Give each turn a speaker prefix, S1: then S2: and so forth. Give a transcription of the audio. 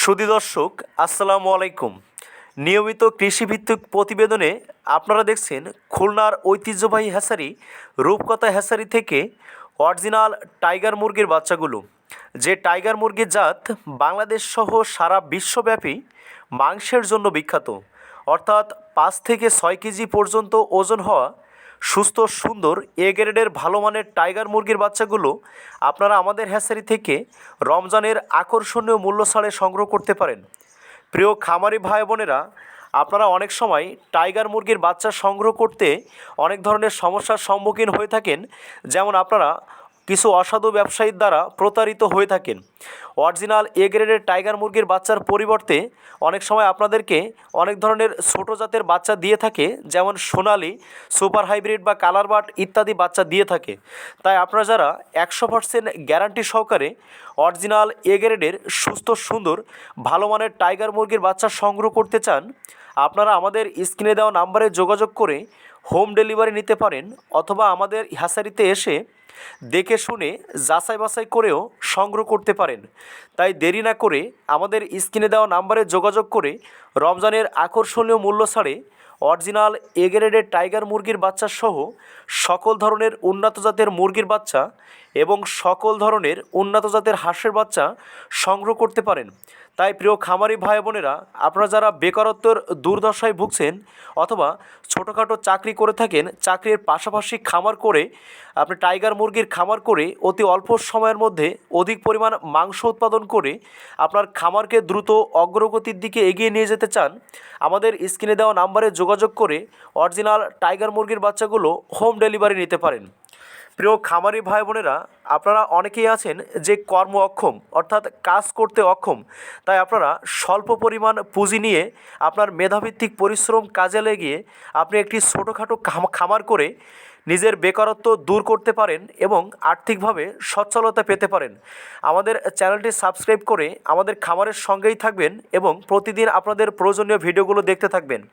S1: সুধী দর্শক, আসসালামু আলাইকুম। নিয়মিত কৃষিভিত্তিক প্রতিবেদনে আপনারা দেখছেন খুলনার ঐতিহ্যবাহী হ্যাচারি রূপকথা হ্যাচারি থেকে অরিজিনাল টাইগার মুরগির বাচ্চাগুলো, যে টাইগার মুরগির জাত বাংলাদেশ সহ সারা বিশ্বব্যাপী মাংসের জন্য বিখ্যাত। অর্থাৎ 5 থেকে 6 কেজি পর্যন্ত ওজন হওয়া সুস্থ সুন্দর এ গ্রেডের ভালো মানের টাইগার মুরগির বাচ্চাগুলো আপনারা আমাদের হ্যাচারি থেকে রমজানের আকর্ষণীয় মূল্য ছাড়ে সংগ্রহ করতে পারেন। প্রিয় খামারি ভাই বোনেরা, আপনারা অনেক সময় টাইগার মুরগির বাচ্চা সংগ্রহ করতে অনেক ধরনের সমস্যার সম্মুখীন হয়ে থাকেন। যেমন আপনারা কিছু অসাধু ব্যবসায়ীর দ্বারা প্রতারিত হয়ে থাকেন। অরিজিনাল এ গ্রেডের টাইগার মুরগির বাচ্চার পরিবর্তে অনেক সময় আপনাদেরকে অনেক ধরনের ছোটো জাতের বাচ্চা দিয়ে থাকে, যেমন সোনালি, সুপার হাইব্রিড বা কালার বাট ইত্যাদি বাচ্চা দিয়ে থাকে। তাই আপনারা যারা 100% গ্যারান্টি সহকারে অরিজিনাল এ গ্রেডের সুস্থ সুন্দর ভালো মানের টাইগার মুরগির বাচ্চা সংগ্রহ করতে চান, আপনারা আমাদের স্ক্রিনে দেওয়া নাম্বারে যোগাযোগ করে হোম ডেলিভারি নিতে পারেন, অথবা আমাদের হ্যাচারিতে এসে দেখে শুনে যাচাই বাছাই করেও সংগ্রহ করতে পারেন। তাই দেরি না করে আমাদের স্ক্রিনে দেওয়া নাম্বারে যোগাযোগ করে রমজানের আকর্ষণীয় মূল্য ছাড়ে অরিজিনাল এ গ্রেডের টাইগার মুরগির বাচ্চা সহ সকল ধরনের উন্নত জাতের মুরগির বাচ্চা এবং সকল ধরনের উন্নত জাতের হাঁসের বাচ্চা সংগ্রহ করতে পারেন। তাই প্রিয় খামারি ভাই বোনেরা, আপনারা যারা বেকারত্বের দুর্দশায় ভুগছেন অথবা ছোটোখাটো চাকরি করে থাকেন, চাকরির পাশাপাশি খামার করে আপনি টাইগার মুরগির খামার করে অতি অল্প সময়ের মধ্যে অধিক পরিমাণ মাংস উৎপাদন করে আপনার খামারকে দ্রুত অগ্রগতির দিকে এগিয়ে নিয়ে যেতে চান, আমাদের স্ক্রিনে দেওয়া নাম্বারে যোগাযোগ করে অরিজিনাল টাইগার মুরগির বাচ্চাগুলো হোম ডেলিভারি নিতে পারেন। প্রিয় খামারি ভাই বোনেরা, আপনারা অনেকেই আছেন যে কর্ম অক্ষম, অর্থাৎ কাজ করতে অক্ষম। তাই আপনারা স্বল্প পরিমাণ পুঁজি নিয়ে আপনার মেধাভিত্তিক পরিশ্রম কাজে লাগিয়ে আপনি একটি ছোটোখাটো খামার করে নিজের বেকারত্ব দূর করতে পারেন এবং আর্থিকভাবে সচ্ছলতা পেতে পারেন। আমাদের চ্যানেলটি সাবস্ক্রাইব করে আমাদের খামারের সঙ্গেই থাকবেন এবং প্রতিদিন আপনাদের প্রয়োজনীয় ভিডিওগুলো দেখতে থাকবেন।